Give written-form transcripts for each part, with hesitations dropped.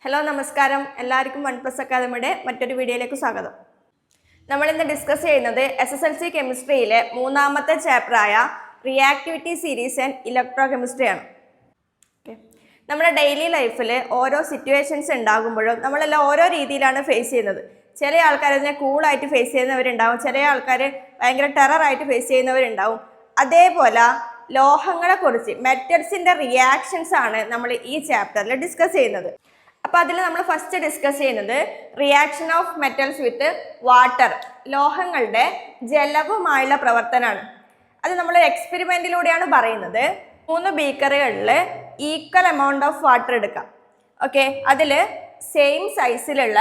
Hello നമസ്കാരം, എല്ലാവർക്കും one plus അക്കാദമിയുടെ മറ്റൊരു വീഡിയോയിലേക്ക് സ്വാഗതം. നമ്മൾ ഇന്ന് ഡിസ്കസ് ചെയ്യുന്നത് SSLC കെമിസ്ട്രിയിലെ മൂന്നാമത്തെ ചാപ്റ്ററായ റിയാക്ടിവിറ്റി സീരീസ് ആൻഡ് ഇലക്ട്രോ കെമിസ്ട്രിയാണ്. നമ്മുടെ ഡെയിലി ലൈഫിൽ ഓരോ സിറ്റുവേഷൻസ് ഉണ്ടാകുമ്പോഴും നമ്മളെല്ലാം ഓരോ രീതിയിലാണ് ഫേസ് ചെയ്യുന്നത്. ചില ആൾക്കാർ അതിനെ കൂളായിട്ട് ഫേസ് ചെയ്യുന്നവരുണ്ടാവും, ചില ആൾക്കാർ ഭയങ്കര ടെററായിട്ട് ഫേസ് ചെയ്യുന്നവരുണ്ടാവും. അതേപോലെ ലോഹങ്ങളെക്കുറിച്ച് മെറ്റൽസിൻ്റെ റിയാക്ഷൻസ് ആണ് നമ്മൾ ഈ ചാപ്റ്ററിൽ ഡിസ്കസ് ചെയ്യുന്നത്. അപ്പോൾ അതിൽ നമ്മൾ ഫസ്റ്റ് ഡിസ്കസ് ചെയ്യുന്നത് reaction of metals with water, ലോഹങ്ങളുടെ ജലവുമായുള്ള പ്രവർത്തനമാണ്. അത് നമ്മൾ എക്സ്പെരിമെൻറ്റിലൂടെയാണ് പറയുന്നത്. 3 ബീക്കറുകളിൽ ഈക്വൽ എമൗണ്ട് ഓഫ് വാട്ടർ എടുക്കാം. ഓക്കെ, അതിൽ സെയിം സൈസിലുള്ള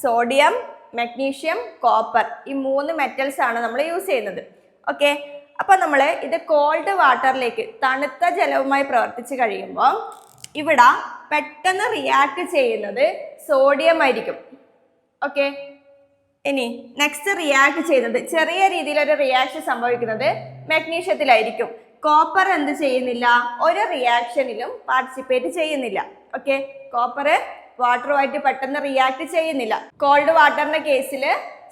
സോഡിയം, മഗ്നീഷ്യം, കോപ്പർ, ഈ 3 മെറ്റൽസ് ആണ് നമ്മൾ യൂസ് ചെയ്യുന്നത്. ഓക്കെ, അപ്പോൾ നമ്മൾ ഇത് കോൾഡ് വാട്ടറിലേക്ക്, തണുത്ത ജലവുമായി പ്രവർത്തിച്ച് കഴിയുമ്പോൾ ഇവിടെ പെട്ടെന്ന് റിയാക്ട് ചെയ്യുന്നത് സോഡിയം ആയിരിക്കും. ഓക്കെ, ഇനി നെക്സ്റ്റ് റിയാക്ട് ചെയ്യുന്നത്, ചെറിയ രീതിയിലൊരു റിയാക്ഷൻ സംഭവിക്കുന്നത് മഗ്നീഷ്യത്തിലായിരിക്കും. കോപ്പർ എന്ത് ചെയ്യുന്നില്ല, ഒരു റിയാക്ഷനിലും പാർട്ടിസിപ്പേറ്റ് ചെയ്യുന്നില്ല. ഓക്കെ, കോപ്പർ വാട്ടറുമായിട്ട് പെട്ടെന്ന് റിയാക്ട് ചെയ്യുന്നില്ല. കോൾഡ് വാട്ടറിന്റെ കേസിൽ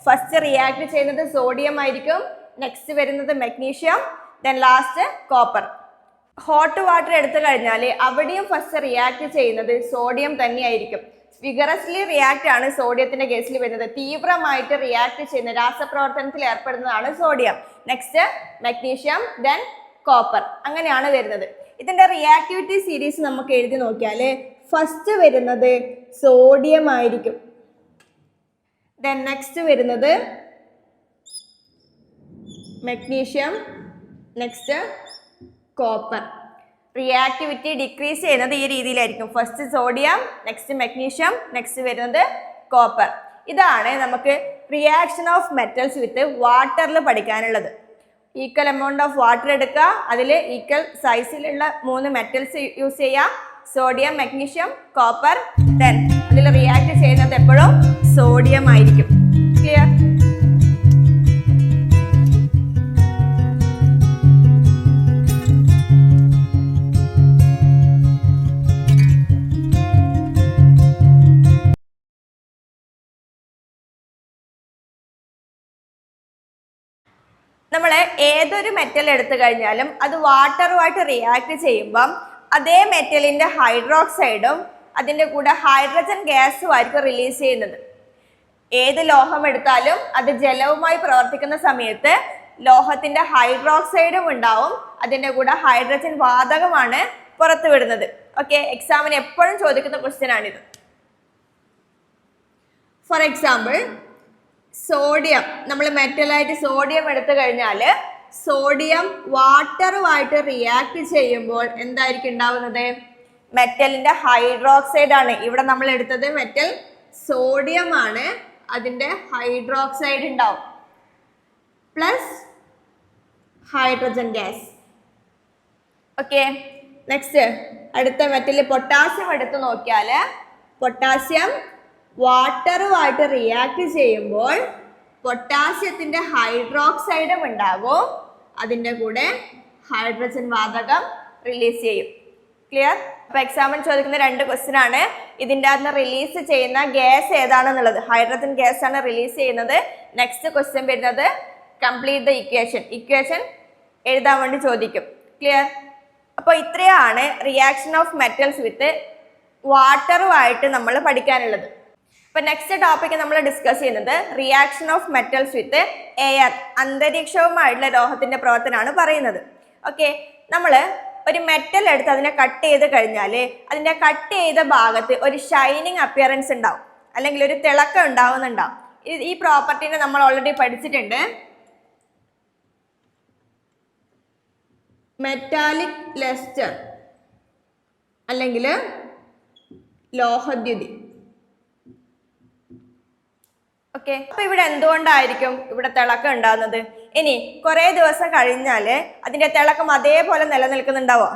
ഫസ്റ്റ് റിയാക്ട് ചെയ്യുന്നത് സോഡിയം ആയിരിക്കും, നെക്സ്റ്റ് വരുന്നത് magnesium, then last copper. Hot water എടുത്തു കഴിഞ്ഞാൽ അവിടെയും ഫസ്റ്റ് റിയാക്ട് ചെയ്യുന്നത് സോഡിയം തന്നെയായിരിക്കും. വിഗറസ്ലി റിയാക്ട് ആണ് സോഡിയത്തിന്റെ കേസിൽ വരുന്നത്. തീവ്രമായിട്ട് റിയാക്ട് ചെയ്യുന്ന, രാസപ്രവർത്തനത്തിൽ ഏർപ്പെടുന്നതാണ് sodium. Next magnesium, then copper, അങ്ങനെയാണ് വരുന്നത്. ഇതിന്റെ റിയാക്ടിവിറ്റി സീരീസ് നമുക്ക് എഴുതി നോക്കിയാൽ ഫസ്റ്റ് വരുന്നത് സോഡിയം ആയിരിക്കും, ദെൻ നെക്സ്റ്റ് വരുന്നത് magnesium, next copper. Reactivity decrease ചെയ്യുന്നത് ഈ രീതിയിലായിരിക്കും. First sodium, next magnesium, next വരുന്നത് കോപ്പർ. ഇതാണ് നമുക്ക് റിയാക്ഷൻ ഓഫ് മെറ്റൽസ് വിത്ത് വാട്ടറിൽ പഠിക്കാനുള്ളത്. ഈക്വൽ എമൗണ്ട് ഓഫ് വാട്ടർ എടുക്കുക, അതിൽ ഈക്വൽ സൈസിലുള്ള 3 മെറ്റൽസ് യൂസ് ചെയ്യുക, സോഡിയം, മഗ്നീഷ്യം, കോപ്പർ. ദെൻ അതിൽ റിയാക്ട് ചെയ്യുന്നത് എപ്പോഴും സോഡിയം ആയിരിക്കും. ക്ലിയർ? നമ്മൾ ഏതൊരു മെറ്റൽ എടുത്തു കഴിഞ്ഞാലും അത് വാട്ടറുമായിട്ട് റിയാക്ട് ചെയ്യുമ്പം അതേ മെറ്റലിൻ്റെ ഹൈഡ്രോക്സൈഡും അതിൻ്റെ കൂടെ ഹൈഡ്രജൻ ഗ്യാസും ആയിരിക്കും റിലീസ് ചെയ്യുന്നത്. ഏത് ലോഹം എടുത്താലും അത് ജലവുമായി പ്രവർത്തിക്കുന്ന സമയത്ത് ലോഹത്തിൻ്റെ ഹൈഡ്രോക്സൈഡും ഉണ്ടാവും, അതിൻ്റെ കൂടെ ഹൈഡ്രജൻ വാതകമാണ് പുറത്തു വിടുന്നത്. ഓക്കെ, എക്സാമിന് എപ്പോഴും ചോദിക്കുന്ന ക്വസ്റ്റ്യൻ ആണിത്. ഫോർ എക്സാമ്പിൾ, സോഡിയം, നമ്മൾ മെറ്റലായിട്ട് സോഡിയം എടുത്തു കഴിഞ്ഞാൽ സോഡിയം വാട്ടറുമായിട്ട് റിയാക്ട് ചെയ്യുമ്പോൾ എന്തായിരിക്കും ഉണ്ടാവുന്നത്? മെറ്റലിന്റെ ഹൈഡ്രോക്സൈഡ് ആണ്. ഇവിടെ നമ്മൾ എടുത്തത് മെറ്റൽ സോഡിയം ആണ്, അതിൻ്റെ ഹൈഡ്രോക്സൈഡ് ഉണ്ടാവും plus hydrogen gas. Okay, next അടുത്ത മെറ്റൽ പൊട്ടാസ്യം എടുത്ത് നോക്കിയാൽ പൊട്ടാസ്യം വാട്ടറുമായിട്ട് റിയാക്ട് ചെയ്യുമ്പോൾ പൊട്ടാസ്യത്തിൻ്റെ ഹൈഡ്രോക്സൈഡും ഉണ്ടാകും, അതിൻ്റെ കൂടെ ഹൈഡ്രജൻ വാതകം റിലീസ് ചെയ്യും. ക്ലിയർ? അപ്പോൾ എക്സാമിന് ചോദിക്കുന്ന 2 ക്വസ്റ്റ്യൻ ആണ്. ഇതിൻ്റെ അകത്ത് റിലീസ് ചെയ്യുന്ന ഗ്യാസ് ഏതാണെന്നുള്ളത് ഹൈഡ്രജൻ ഗ്യാസ് ആണ് റിലീസ് ചെയ്യുന്നത്. നെക്സ്റ്റ് ക്വസ്റ്റ്യൻ വരുന്നത് കംപ്ലീറ്റ് ദ ഇക്വേഷൻ എഴുതാൻ വേണ്ടി ചോദിക്കും. ക്ലിയർ? അപ്പോൾ ഇത്രയാണ് റിയാക്ഷൻ ഓഫ് മെറ്റൽസ് വിത്ത് വാട്ടറുമായിട്ട് നമ്മൾ പഠിക്കാനുള്ളത്. ഇപ്പം നെക്സ്റ്റ് ടോപ്പിക്ക് നമ്മൾ ഡിസ്കസ് ചെയ്യുന്നത് reaction of metals with air, അന്തരീക്ഷവുമായിട്ടുള്ള ലോഹത്തിൻ്റെ പ്രവർത്തനമാണ് പറയുന്നത്. ഓക്കെ, നമ്മൾ ഒരു മെറ്റൽ എടുത്ത് അതിനെ കട്ട് ചെയ്ത് കഴിഞ്ഞാൽ അതിൻ്റെ കട്ട് ചെയ്ത ഭാഗത്ത് ഒരു ഷൈനിങ് അപ്പിയറൻസ് ഉണ്ടാവും, അല്ലെങ്കിൽ ഒരു തിളക്കം ഉണ്ടാവുന്നുണ്ടാവും. ഈ പ്രോപ്പർട്ടീനെ നമ്മൾ ഓൾറെഡി പഠിച്ചിട്ടുണ്ട്. മെറ്റാലിക് ലസ്റ്റർ അല്ലെങ്കിൽ ലോഹദ്യുതി. ഓക്കെ, അപ്പൊ ഇവിടെ എന്തുകൊണ്ടായിരിക്കും ഇവിടെ തിളക്കം ഉണ്ടാകുന്നത്? ഇനി കുറേ ദിവസം കഴിഞ്ഞാൽ അതിൻ്റെ തിളക്കം അതേപോലെ നിലനിൽക്കുന്നുണ്ടാവോ?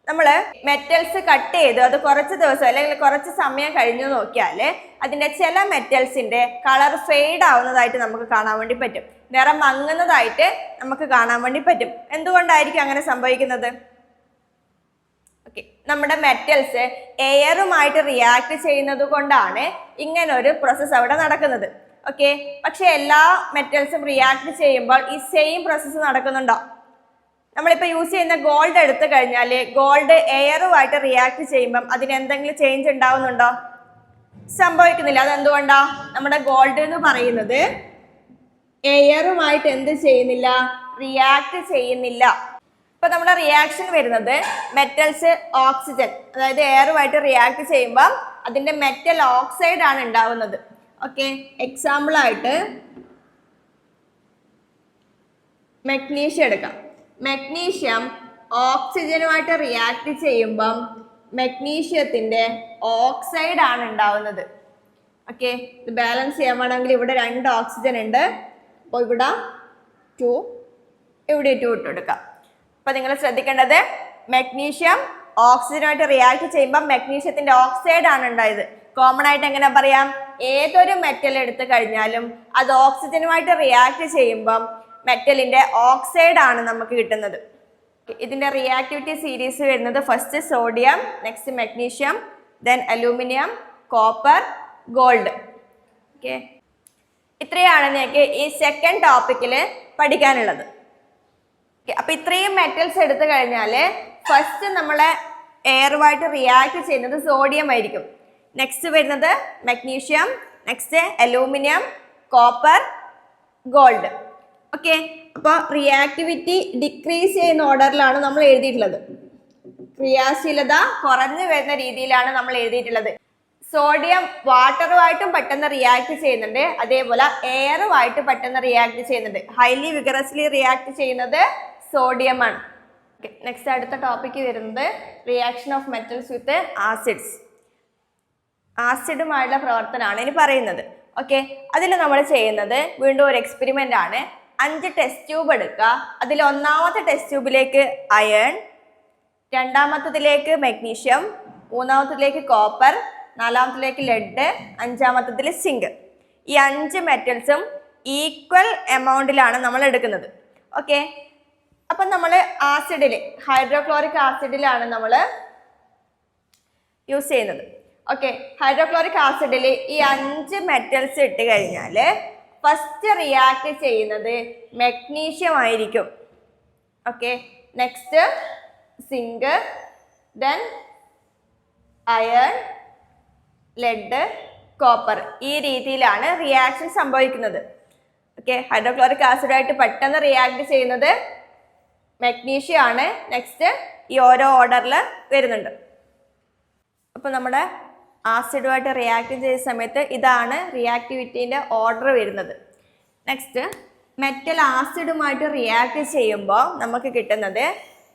നമ്മൾ മെറ്റൽസ് കട്ട് ചെയ്ത് അത് കുറച്ച് ദിവസം അല്ലെങ്കിൽ കുറച്ച് സമയം കഴിഞ്ഞു നോക്കിയാൽ അതിൻ്റെ ചില മെറ്റൽസിൻ്റെ കളർ ഫെയ്ഡ് ആവുന്നതായിട്ട് നമുക്ക് കാണാൻ വേണ്ടി പറ്റും, നിറം മങ്ങുന്നതായിട്ട് നമുക്ക് കാണാൻ വേണ്ടി പറ്റും. എന്തുകൊണ്ടായിരിക്കും അങ്ങനെ സംഭവിക്കുന്നത്? ഓക്കെ, നമ്മുടെ മെറ്റൽസ് എയറുമായിട്ട് റിയാക്ട് ചെയ്യുന്നത് കൊണ്ടാണ് ഇങ്ങനൊരു പ്രോസസ്സ് അവിടെ നടക്കുന്നത്. ഓക്കെ, പക്ഷെ എല്ലാ മെറ്റൽസും റിയാക്ട് ചെയ്യുമ്പോൾ ഈ സെയിം പ്രോസസ്സ് നടക്കുന്നുണ്ടോ? നമ്മളിപ്പോൾ യൂസ് ചെയ്യുന്ന ഗോൾഡ് എടുത്തു കഴിഞ്ഞാൽ ഗോൾഡ് എയറുമായിട്ട് റിയാക്ട് ചെയ്യുമ്പം അതിന് എന്തെങ്കിലും ചേഞ്ച് ഉണ്ടാവുന്നുണ്ടോ? സംഭവിക്കുന്നില്ല. അതെന്തുകൊണ്ടാ? നമ്മുടെ ഗോൾഡ് എന്ന് പറയുന്നത് എയറുമായിട്ട് എന്ത് ചെയ്യുന്നില്ല? റിയാക്ട് ചെയ്യുന്നില്ല. ഇപ്പൊ നമ്മുടെ റിയാക്ഷൻ വരുന്നത് മെറ്റൽസ് ഓക്സിജൻ, അതായത് എയറുമായിട്ട് റിയാക്ട് ചെയ്യുമ്പോൾ അതിന്റെ മെറ്റൽ ഓക്സൈഡ് ആണ് ഉണ്ടാവുന്നത്. ഓക്കെ, എക്സാമ്പിൾ ആയിട്ട് മഗ്നീഷ്യം എടുക്കാം. മഗ്നീഷ്യം ഓക്സിജനുമായിട്ട് റിയാക്ട് ചെയ്യുമ്പം മഗ്നീഷ്യത്തിന്റെ ഓക്സൈഡ് ആണ് ഉണ്ടാവുന്നത്. ഓക്കെ, ഇത് ബാലൻസ് ചെയ്യാൻ വേണമെങ്കിൽ ഇവിടെ 2 ഓക്സിജൻ ഉണ്ട്, അപ്പോൾ ഇവിടെ 2, ഇവിടെ 2 ഇട്ടെടുക്കാം. അപ്പൊ നിങ്ങൾ ശ്രദ്ധിക്കേണ്ടത് മഗ്നീഷ്യം ഓക്സിജനുമായിട്ട് റിയാക്ട് ചെയ്യുമ്പോൾ മഗ്നീഷ്യത്തിന്റെ ഓക്സൈഡ് ആണ് ഉണ്ടായത്. കോമൺ ആയിട്ട് എങ്ങനെ പറയാം? ഏതൊരു മെറ്റൽ എടുത്തു കഴിഞ്ഞാലും അത് ഓക്സിജനുമായിട്ട് റിയാക്ട് ചെയ്യുമ്പം മെറ്റലിന്റെ ഓക്സൈഡ് ആണ് നമുക്ക് കിട്ടുന്നത്. ഇതിന്റെ റിയാക്ടിവിറ്റി സീരീസ് വരുന്നത് first sodium, next magnesium, then aluminium, copper, gold. Okay, ഇത്രയാണ് നിങ്ങൾക്ക് ഈ സെക്കൻഡ് ടോപ്പിക്കിൽ പഠിക്കാനുള്ളത്. അപ്പൊ ഇത്രയും മെറ്റൽസ് എടുത്തു കഴിഞ്ഞാൽ ഫസ്റ്റ് നമ്മളെ എയറുമായിട്ട് റിയാക്ട് ചെയ്യുന്നത് സോഡിയം ആയിരിക്കും. നെക്സ്റ്റ് വരുന്നത് magnesium, next aluminium, copper, gold. Okay, അപ്പോൾ റിയാക്ടിവിറ്റി ഡിക്രീസ് ചെയ്യുന്ന ഓർഡറിലാണ് നമ്മൾ എഴുതിയിട്ടുള്ളത്. ക്രിയാശീലത കുറഞ്ഞു വരുന്ന രീതിയിലാണ് നമ്മൾ എഴുതിയിട്ടുള്ളത്. സോഡിയം വാട്ടറുമായിട്ടും പെട്ടെന്ന് റിയാക്ട് ചെയ്യുന്നുണ്ട്, അതേപോലെ എയറുമായിട്ട് പെട്ടെന്ന് റിയാക്ട് ചെയ്യുന്നുണ്ട്. ഹൈലി വിഗറസ്ലി റിയാക്ട് ചെയ്യുന്നത് സോഡിയം ആണ്. നെക്സ്റ്റ് അടുത്ത ടോപ്പിക്ക് വരുന്നത് reaction of metals with acids. ആസിഡുമായുള്ള പ്രവർത്തനമാണ് ഇനി പറയുന്നത്. ഓക്കെ, അതിൽ നമ്മൾ ചെയ്യുന്നത് വീണ്ടും ഒരു എക്സ്പെരിമെന്റ് ആണ്. 5 ടെസ്റ്റ് ട്യൂബ് എടുക്കുക. അതിൽ ഒന്നാമത്തെ ടെസ്റ്റ് ട്യൂബിലേക്ക് അയൺ, രണ്ടാമത്തതിലേക്ക് മഗ്നീഷ്യം, മൂന്നാമത്തതിലേക്ക് കോപ്പർ, നാലാമത്തിലേക്ക് ലെഡ്, അഞ്ചാമത്തതിൽ സിങ്ക്. ഈ 5 മെറ്റൽസും ഈക്വൽ എമൗണ്ടിലാണ് നമ്മൾ എടുക്കുന്നത്. ഓക്കെ, അപ്പം നമ്മൾ ആസിഡിൽ ഹൈഡ്രോക്ലോറിക് ആസിഡിലാണ് നമ്മൾ യൂസ് ചെയ്യുന്നത്. ഓക്കെ, ഹൈഡ്രോക്ലോറിക് ആസിഡിൽ ഈ 5 മെറ്റൽസ് ഇട്ട് കഴിഞ്ഞാൽ ഫസ്റ്റ് റിയാക്ട് ചെയ്യുന്നത് മഗ്നീഷ്യം ആയിരിക്കും. Okay, next zinc, then iron, lead, copper. ഈ രീതിയിലാണ് റിയാക്ഷൻ സംഭവിക്കുന്നത്. ഓക്കെ, ഹൈഡ്രോക്ലോറിക് ആസിഡായിട്ട് പെട്ടെന്ന് റിയാക്ട് ചെയ്യുന്നത് മഗ്നീഷ്യം ആണ്. നെക്സ്റ്റ് ഈ ഓരോ ഓർഡറിൽ വരുന്നുണ്ട്. അപ്പോൾ നമ്മുടെ ആസിഡുമായിട്ട് റിയാക്ട് ചെയ്യുന്ന സമയത്ത് ഇതാണ് റിയാക്ടിവിറ്റീൻ്റെ ഓർഡർ വരുന്നത്. നെക്സ്റ്റ് മെറ്റൽ ആസിഡുമായിട്ട് റിയാക്ട് ചെയ്യുമ്പോൾ നമുക്ക് കിട്ടുന്നത്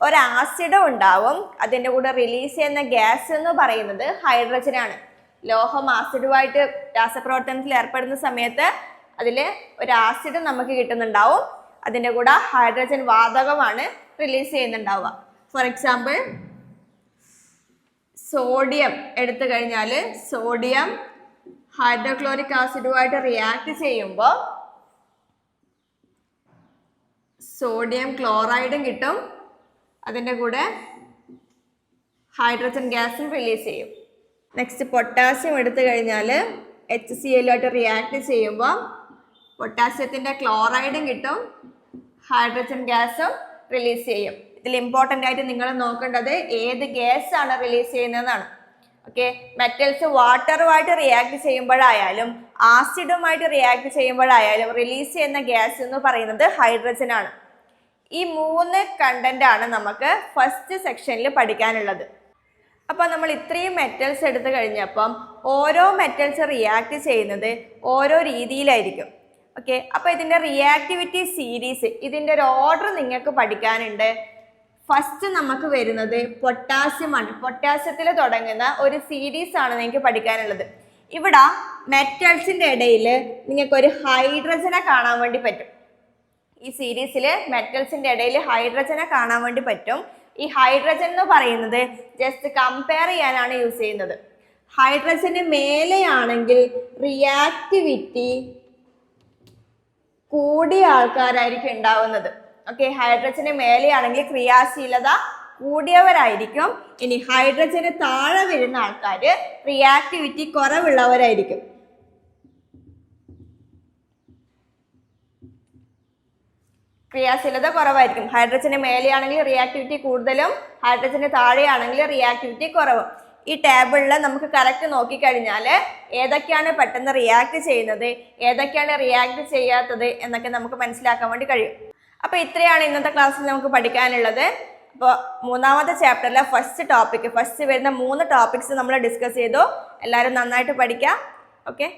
ഒരു ആസിഡും ഉണ്ടാവും, അതിൻ്റെ കൂടെ റിലീസ് ചെയ്യുന്ന ഗ്യാസ് എന്ന് പറയുന്നത് ഹൈഡ്രജനാണ്. ലോഹം ആസിഡുമായിട്ട് രാസപ്രവർത്തനത്തിൽ ഏർപ്പെടുന്ന സമയത്ത് അതിൽ ഒരു ആസിഡ് നമുക്ക് കിട്ടുന്നുണ്ടാവും, അതിൻ്റെ കൂടെ ഹൈഡ്രജൻ വാതകമാണ് റിലീസ് ചെയ്യുന്നുണ്ടാവുക. ഫോർ എക്സാമ്പിൾ സോഡിയം എടുത്തു കഴിഞ്ഞാൽ സോഡിയം ഹൈഡ്രോക്ലോറിക് ആസിഡുമായിട്ട് റിയാക്ട് ചെയ്യുമ്പോൾ സോഡിയം ക്ലോറൈഡും കിട്ടും, അതിൻ്റെ കൂടെ ഹൈഡ്രജൻ ഗ്യാസും റിലീസ് ചെയ്യും. നെക്സ്റ്റ് പൊട്ടാസ്യം എടുത്തു കഴിഞ്ഞാൽ HCl ആയിട്ട് റിയാക്ട് ചെയ്യുമ്പോൾ പൊട്ടാസ്യത്തിൻ്റെ ക്ലോറൈഡും കിട്ടും, ഹൈഡ്രജൻ ഗ്യാസും റിലീസ് ചെയ്യും. ഇതിൽ ഇമ്പോർട്ടൻ്റ് ആയിട്ട് നിങ്ങൾ നോക്കേണ്ടത് ഏത് ഗ്യാസ് ആണ് റിലീസ് ചെയ്യുന്നതെന്നാണ്. ഓക്കെ, മെറ്റൽസ് വാട്ടറുമായിട്ട് റിയാക്ട് ചെയ്യുമ്പോഴായാലും ആസിഡുമായിട്ട് റിയാക്ട് ചെയ്യുമ്പോഴായാലും റിലീസ് ചെയ്യുന്ന ഗ്യാസ് എന്ന് പറയുന്നത് ഹൈഡ്രജൻ ആണ്. ഈ 3 കണ്ടന്റ് ആണ് നമുക്ക് ഫസ്റ്റ് സെക്ഷനിൽ പഠിക്കാനുള്ളത്. അപ്പോൾ നമ്മൾ ഇത്രയും മെറ്റൽസ് എടുത്തു കഴിഞ്ഞപ്പം ഓരോ മെറ്റൽസ് റിയാക്ട് ചെയ്യുന്നത് ഓരോ രീതിയിലായിരിക്കും. ഓക്കെ, അപ്പോൾ ഇതിൻ്റെ റിയാക്ടിവിറ്റി സീരീസ്, ഇതിൻ്റെ ഒരു ഓർഡർ നിങ്ങൾക്ക് പഠിക്കാനുണ്ട്. ഫസ്റ്റ് നമുക്ക് വരുന്നത് പൊട്ടാസ്യമാണ്. പൊട്ടാസ്യത്തിൽ തുടങ്ങുന്ന ഒരു സീരീസ് ആണ് നിങ്ങൾക്ക് പഠിക്കാനുള്ളത്. ഇവിടെ മെറ്റൽസിൻ്റെ ഇടയിൽ നിങ്ങൾക്കൊരു ഹൈഡ്രജനെ കാണാൻ വേണ്ടി പറ്റും. ഈ സീരീസിൽ മെറ്റൽസിൻ്റെ ഇടയിൽ ഹൈഡ്രജനെ കാണാൻ വേണ്ടി പറ്റും. ഈ ഹൈഡ്രജൻ എന്ന് പറയുന്നത് ജസ്റ്റ് കമ്പയർ ചെയ്യാനാണ് യൂസ് ചെയ്യുന്നത്. ഹൈഡ്രജന് മേലെയാണെങ്കിൽ റിയാക്ടിവിറ്റി കൂടിയ ആൾക്കാരായിരിക്കും ഉണ്ടാവുന്നത്. ഓക്കെ, ഹൈഡ്രജന് മേലെയാണെങ്കിൽ ക്രിയാശീലത കൂടിയവരായിരിക്കും. ഇനി ഹൈഡ്രജന് താഴെ വരുന്ന ആൾക്കാർ റിയാക്ടിവിറ്റി കുറവുള്ളവരായിരിക്കും. ക്രിയാശീലത കുറവായിരിക്കും. ഹൈഡ്രജന് മേലെയാണെങ്കിൽ റിയാക്ടിവിറ്റി കൂടുതലും, ഹൈഡ്രജന് താഴെയാണെങ്കിൽ റിയാക്ടിവിറ്റി കുറവും. ഈ ടേബിളിൽ നമുക്ക് കറക്റ്റ് നോക്കിക്കഴിഞ്ഞാൽ ഏതൊക്കെയാണ് പെട്ടെന്ന് റിയാക്ട് ചെയ്യുന്നത്, ഏതൊക്കെയാണ് റിയാക്ട് ചെയ്യാത്തത് എന്നൊക്കെ നമുക്ക് മനസ്സിലാക്കാൻ വേണ്ടി കഴിയും. അപ്പോൾ ഇത്രയാണ് ഇന്നത്തെ ക്ലാസ്സിൽ നമുക്ക് പഠിക്കാനുള്ളത്. അപ്പോൾ മൂന്നാമത്തെ ചാപ്റ്ററിലെ ഫസ്റ്റ് വരുന്ന 3 ടോപ്പിക്സ് നമ്മൾ ഡിസ്കസ് ചെയ്തു. എല്ലാവരും നന്നായിട്ട് പഠിക്കുക. ഓക്കെ.